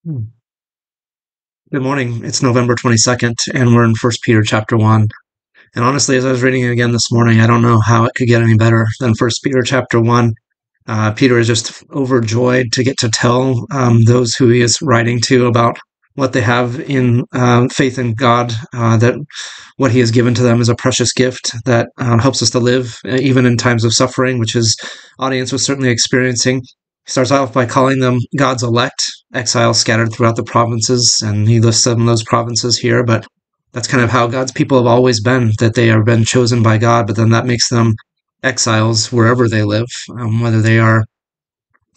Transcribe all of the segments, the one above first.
Good morning. It's November 22nd, and we're in First Peter chapter 1. And honestly, as I was reading it again this morning, I don't know how it could get any better than First Peter chapter 1. Peter is just overjoyed to get to tell those who he is writing to about what they have in faith in God, that what he has given to them is a precious gift that helps us to live even in times of suffering, which his audience was certainly experiencing. He starts off by calling them God's elect, exiles scattered throughout the provinces, and he lists some of those provinces here, but that's kind of how God's people have always been, that they have been chosen by God, but then that makes them exiles wherever they live, whether they are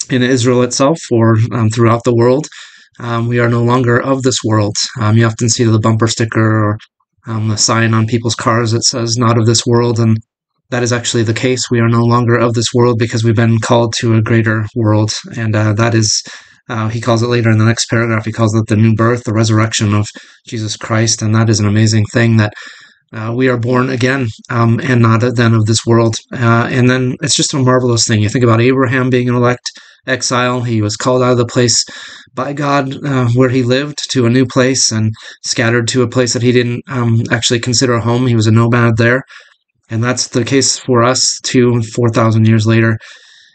in Israel itself or throughout the world. We are no longer of this world. You often see the bumper sticker or the sign on people's cars that says not of this world, and that is actually the case. We are no longer of this world because we've been called to a greater world, and that is he calls it later in the next paragraph, he calls it the new birth, the resurrection of Jesus Christ, and that is an amazing thing that we are born again, and not then of this world. And then it's just a marvelous thing. You think about Abraham being an elect exile. He was called out of the place by God where he lived to a new place and scattered to a place that he didn't actually consider a home. He was a nomad there. And that's the case for us too, 4,000 years later.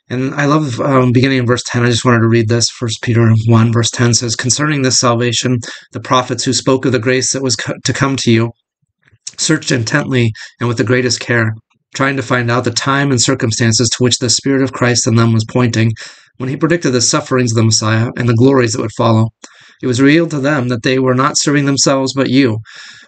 And I love beginning in verse 10. I just wanted to read this. First Peter 1, verse 10 says, "Concerning this salvation, the prophets who spoke of the grace that was to come to you searched intently and with the greatest care, trying to find out the time and circumstances to which the Spirit of Christ in them was pointing, when he predicted the sufferings of the Messiah and the glories that would follow. It was revealed to them that they were not serving themselves but you,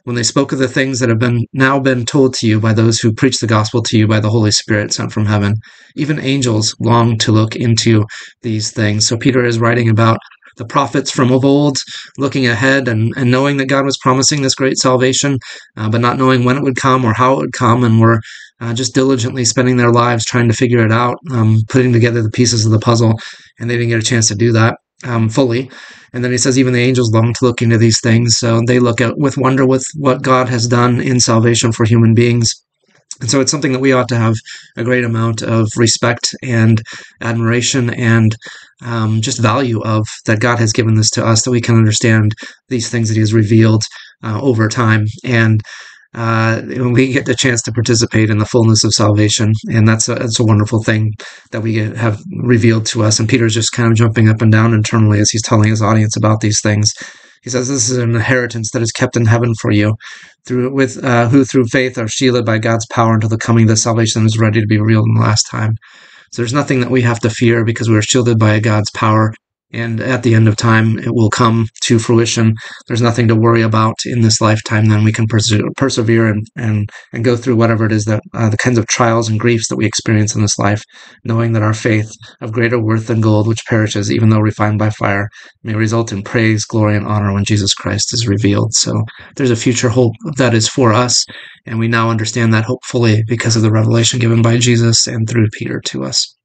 when they spoke of the things that have now been told to you by those who preach the gospel to you by the Holy Spirit sent from heaven. Even angels long to look into these things." So Peter is writing about the prophets from of old, looking ahead and knowing that God was promising this great salvation, but not knowing when it would come or how it would come, and were just diligently spending their lives trying to figure it out, putting together the pieces of the puzzle, and they didn't get a chance to do that fully. And then he says, even the angels long to look into these things. So they look at with wonder with what God has done in salvation for human beings. And so it's something that we ought to have a great amount of respect and admiration and just value of, that God has given this to us, that we can understand these things that he has revealed over time. And we get the chance to participate in the fullness of salvation, and that's a wonderful thing that we have revealed to us. And Peter's just kind of jumping up and down internally as he's telling his audience about these things. He says, "This is an inheritance that is kept in heaven for you, who through faith are shielded by God's power until the coming of the salvation that is ready to be revealed in the last time." So there's nothing that we have to fear because we're shielded by God's power. And at the end of time, it will come to fruition. There's nothing to worry about in this lifetime. Then we can persevere and go through whatever it is that the kinds of trials and griefs that we experience in this life, knowing that our faith, of greater worth than gold, which perishes, even though refined by fire, may result in praise, glory, and honor when Jesus Christ is revealed. So there's a future hope that is for us, and we now understand that hope fully because of the revelation given by Jesus and through Peter to us.